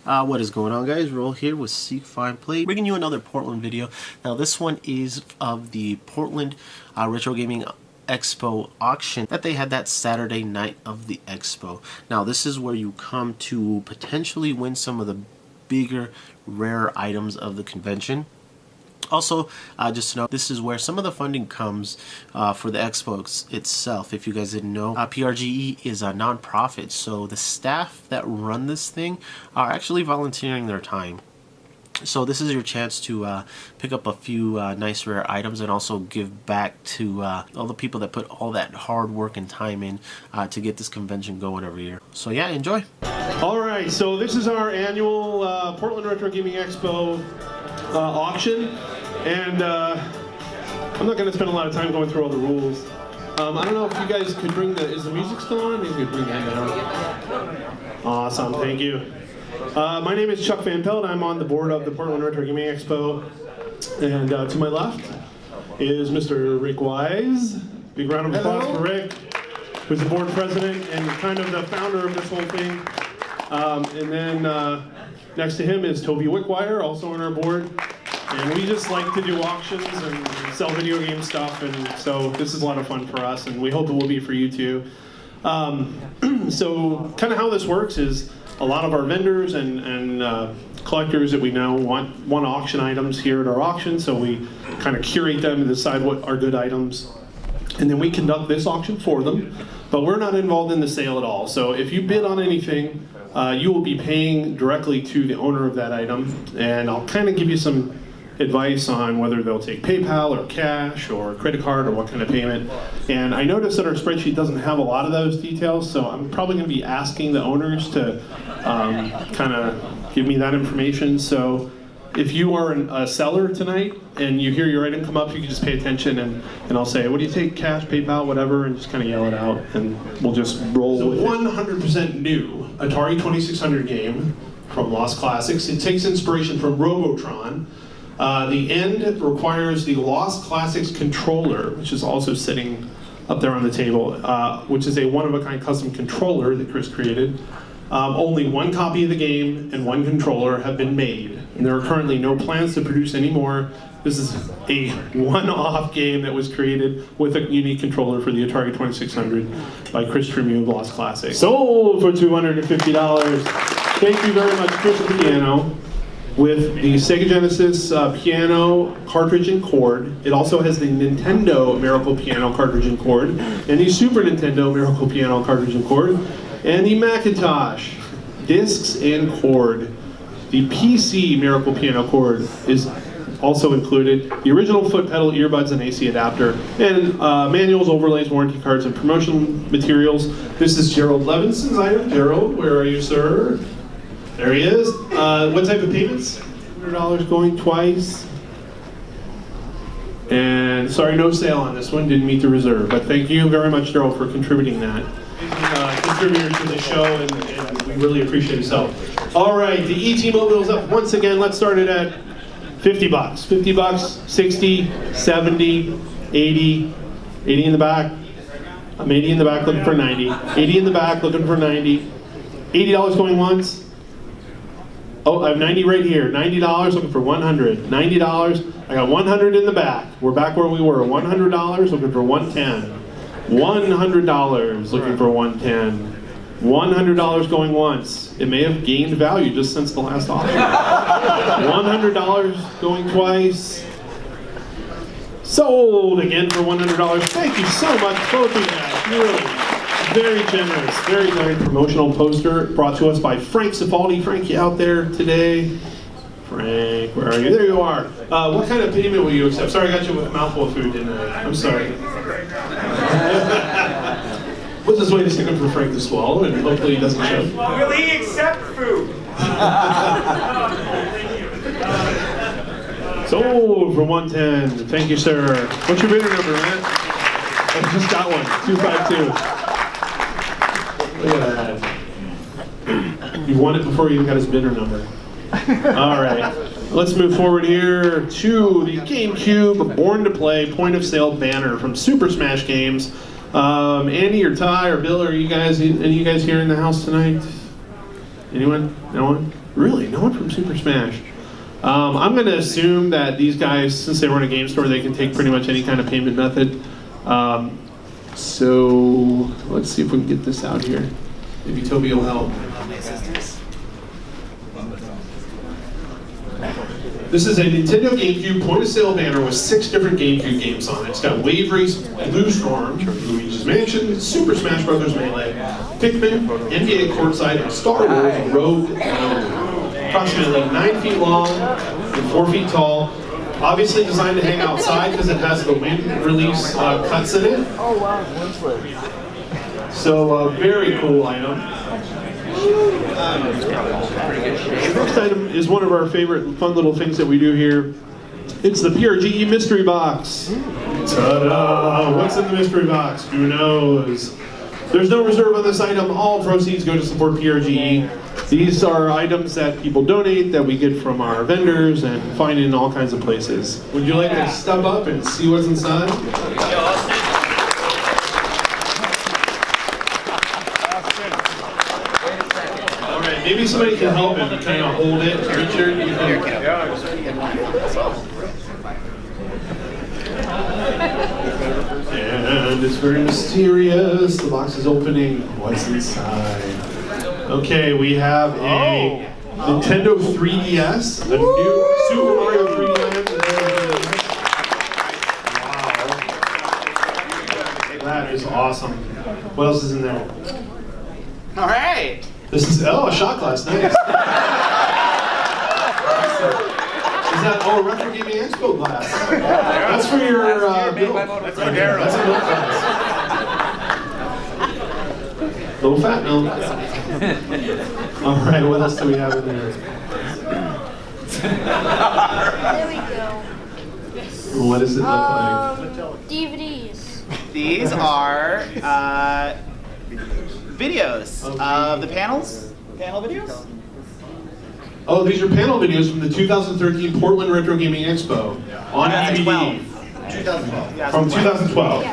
What is going on, guys? Roll here with Seek Find Play, bringing you another Portland video. Now this one is of the Portland Retro Gaming Expo auction that they had that Saturday night of the expo. Now this is where you come to potentially win some of the bigger, rarer items of the convention. Also, just to know, this is where some of the funding comes for the expo itself. If you guys didn't know, PRGE is a non-profit, so the staff that run this thing are actually volunteering their time. So this is your chance to pick up a few nice rare items and also give back to all the people that put all that hard work and time in to get this convention going every year. So yeah, enjoy. All right, so this is our annual Portland Retro Gaming Expo auction, and I'm not going to spend a lot of time going through all the rules. I don't know if you guys could bring is the music still on? Maybe you could bring that down. Awesome, thank you. My name is Chuck Van Pelt. I'm on the board of the Portland Retro Gaming Expo, and to my left is Mr. Rick Wise. Big round of applause for Rick, who's the board president and kind of the founder of this whole thing. And then next to him is Toby Wickwire, also on our board. And we just like to do auctions and sell video game stuff, and so this is a lot of fun for us, and we hope it will be for you too. So kind of how this works is a lot of our vendors and collectors that we know want auction items here at our auction, so we kind of curate them and decide what are good items. And then we conduct this auction for them, but we're not involved in the sale at all. So if you bid on anything, you will be paying directly to the owner of that item, and I'll kind of give you some advice on whether they'll take PayPal or cash or credit card or what kind of payment. And I noticed that our spreadsheet doesn't have a lot of those details, so I'm probably going to be asking the owners to kind of give me that information. So if you are a seller tonight and you hear your item come up, you can just pay attention, and I'll say, what do you take, cash, PayPal, whatever, and just kind of yell it out, and we'll just roll with it. 100% new Atari 2600 game from Lost Classics. It takes inspiration from Robotron. The end requires the Lost Classics controller, which is also sitting up there on the table, which is a one-of-a-kind custom controller that Chris created. Only one copy of the game and one controller have been made, and there are currently no plans to produce any more. This is a one-off game that was created with a unique controller for the Atari 2600 by Chris Tremue of Lost Classics. Sold for $250. Thank you very much, Chris Piano. With the Sega Genesis piano cartridge and cord. It also has the Nintendo Miracle Piano cartridge and cord, and the Super Nintendo Miracle Piano cartridge and cord, and the Macintosh discs and cord. The PC Miracle Piano cord is also included. The original foot pedal, earbuds, and AC adapter, and manuals, overlays, warranty cards, and promotional materials. This is Gerald Levinson's item. Gerald, where are you, sir? There he is. What type of payments? $100 going twice. And sorry, no sale on this one. Didn't meet the reserve. But thank you very much, Daryl, for contributing that. Contributors to the show, and we really appreciate his help. All right, the ET Mobile's up once again. Let's start it at $50. $50, 60, 70, 80, 80 in the back. I'm 80 in the back looking for 90. 80 in the back looking for 90. $80 going once. Oh, I have 90 right here. $90 looking for 100. $90. I got 100 in the back. We're back where we were. $100 looking for 110. $100 looking for 110. $100 going once. It may have gained value just since the last auction. $100 going twice. Sold again for $100. Thank you so much, both of you guys. Really. Very generous, very, very promotional poster brought to us by Frank Cifaldi. Frank, you out there today? Frank, where are you? There you are. What kind of payment will you accept? Sorry, I got you with a mouthful of food, didn't I? I'm sorry. What's this way to stick up for Frank to swallow, and hopefully he doesn't choke? Will he accept food? Sold for 110. Thank you, sir. What's your bidder number, man? I just got one. 252. Look at that. You won it before you even got his bidder number. All right. Let's move forward here to the GameCube Born to Play point of sale banner from Super Smash Games. Andy or Ty or Bill, are you guys, any of you guys here in the house tonight? Anyone? No one? Really? No one from Super Smash? I'm going to assume that these guys, since they run a game store, they can take pretty much any kind of payment method. So let's see if we can get this out here. Maybe Toby will help. This is a Nintendo GameCube point-of-sale banner with 6 different GameCube games on it. It's got Wave Race, Blue Storm, Luigi's Mansion, Super Smash Bros. Melee, Pikmin, NBA Courtside, and Star Wars Rogue One. Approximately 9 feet long and 4 feet tall. Obviously designed to hang outside because it has the wind release cuts in it. Oh wow, So very cool item. The next item is one of our favorite fun little things that we do here. It's the PRGE mystery box. Ta-da! What's in the mystery box? Who knows? There's no reserve on this item. All proceeds go to support PRGE. These are items that people donate that we get from our vendors and find in all kinds of places. Would you like to step up and see what's inside? Maybe somebody can help him kind of hold it. Richard, you can. And it's very mysterious. The box is opening. What's inside? Okay, we have a Nintendo 3DS, a new Super Mario 3D Land. Wow. That is awesome. What else is in there? All right. This is, a shot glass, nice. Is that, Retro Gaming Expo glass? That's for your, milk. That's a milk glass. Low fat milk. All right, what else do we have in there? There we go. What does it look like? DVDs. These are videos of the panel videos. Oh, these are panel videos from the 2013 Portland Retro Gaming Expo on DVD. 2012. From 2012.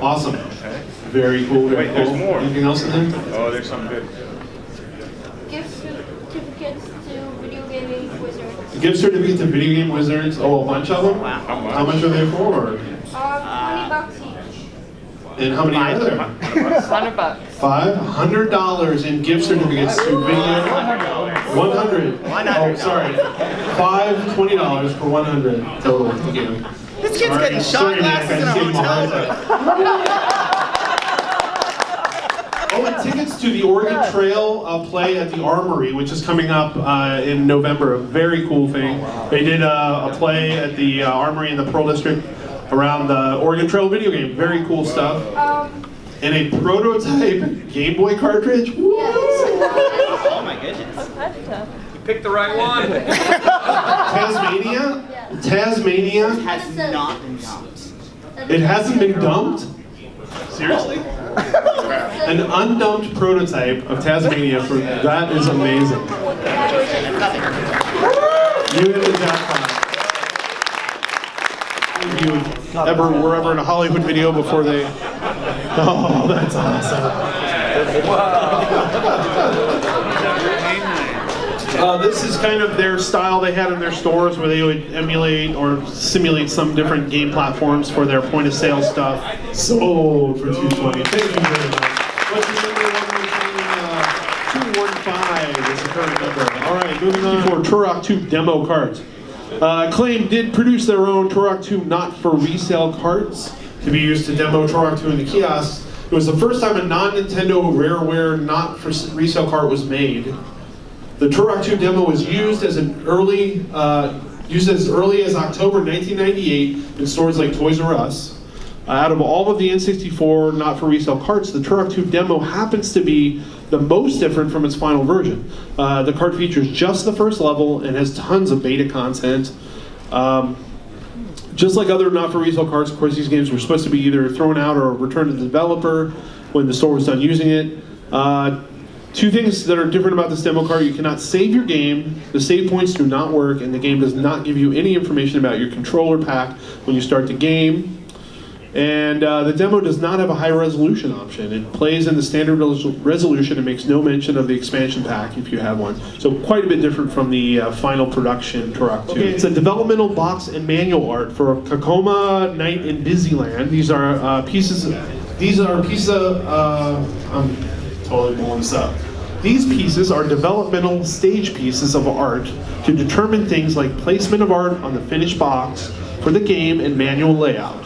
Awesome. Very cool. Very cool. There's more. Anything else in there? Oh, there's something good. Gift certificates to Video Gaming Wizards. Gift certificate to Video Game Wizards. Oh, a bunch of them? Wow. How much are they for? $20 each. And how many are there? $100. $500 in gift certificates to Video. 100. Oh, sorry. $20 for 100 total. Again. This kid's getting shot glasses in a hotel. Oh, and tickets to the Oregon Trail play at the Armory, which is coming up in November. A very cool thing. They did a play at the Armory in the Pearl District around the Oregon Trail video game. Very cool stuff. And a prototype Game Boy cartridge. Woo! Oh my goodness. You picked the right one. Tasmania? Tasmania? Has not been dumped. It hasn't been dumped? Seriously? An undumped prototype of Tasmania for that is amazing. You hit the jackpot. You were ever in a Hollywood video before they... Oh, that's awesome. This is kind of their style they had in their stores where they would emulate or simulate some different game platforms for their point of sale stuff. Sold for $220. Thank you very much. What's the number? 215 is the current number. All right, moving on for Turok 2 demo cards. Acclaim did produce their own Turok 2 not for resale cards to be used to demo Turok 2 in the kiosks. It was the first time a non-Nintendo Rareware not for resale cart was made. The Turok 2 demo was used as early as October 1998 in stores like Toys R Us. Out of all of the N64 not for resale carts, the Turok 2 demo happens to be the most different from its final version. The cart features just the first level and has tons of beta content. Just like other not for resale carts, of course, these games were supposed to be either thrown out or returned to the developer when the store was done using it. Two things that are different about this demo card: you cannot save your game, the save points do not work, and the game does not give you any information about your controller pack when you start the game. And the demo does not have a high resolution option. It plays in the standard resolution and makes no mention of the expansion pack if you have one. So quite a bit different from the final production Turok 2. Okay, it's a developmental box and manual art for Kakoma Night in Dizzyland. These are pieces of, I'm totally pulling this up. These pieces are developmental stage pieces of art to determine things like placement of art on the finished box for the game and manual layout.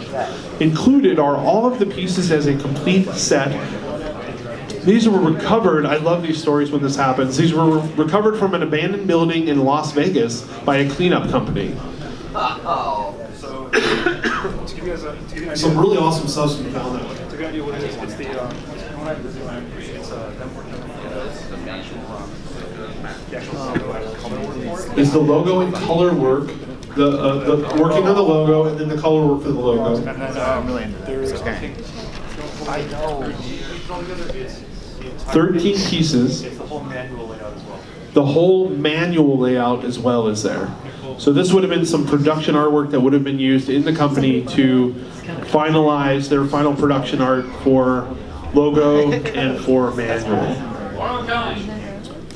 Included are all of the pieces as a complete set. These were recovered, I love these stories when this happens, these were recovered from an abandoned building in Las Vegas by a cleanup company. So, to give you guys a, Some really awesome stuff we found that way. to give you what it is, it's the it's the actual color work for it. Is the logo and color work, the working on the logo and then the color work for the logo. And then there's I know. 13 pieces. It's the whole manual layout as well. The whole manual layout as well is there. So this would have been some production artwork that would have been used in the company to finalize their final production art for logo and for manual.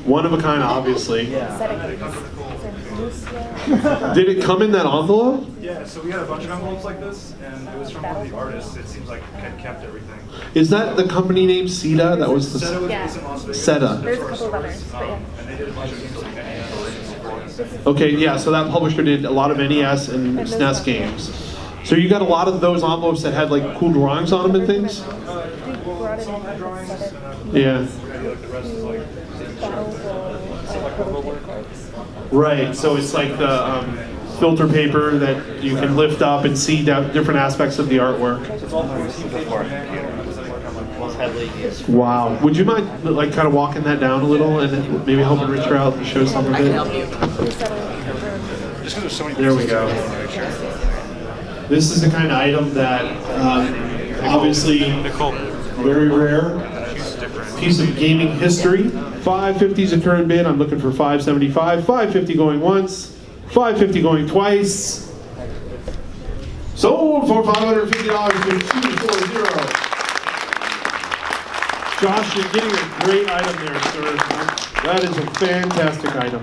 One of a kind, obviously. Did it come in that envelope? Yeah, so we had a bunch of envelopes like this, and it was from one of the artists. It seems like had kept everything. Is that the company name SETA? That was Seta the was based in Las Vegas. SETA. There's a couple of others, but yeah. And they did a bunch of games like NES. Okay, yeah, so that publisher did a lot of NES and SNES games. So you got a lot of those envelopes that had like cool drawings on them and things? Some of the drawings, and Yeah. like the rest is like Right, so it's like the filter paper that you can lift up and see different aspects of the artwork. Wow. Would you mind like kind of walking that down a little and maybe helping Richard out and show some of it? just because there's so many. There we go. This is the kind of item that obviously very rare. Piece of gaming history. 550 is a current bid. I'm looking for 575. 550 going once. 550 going twice. Sold for $550 to 240. Josh, you're getting a great item there, sir. That is a fantastic item.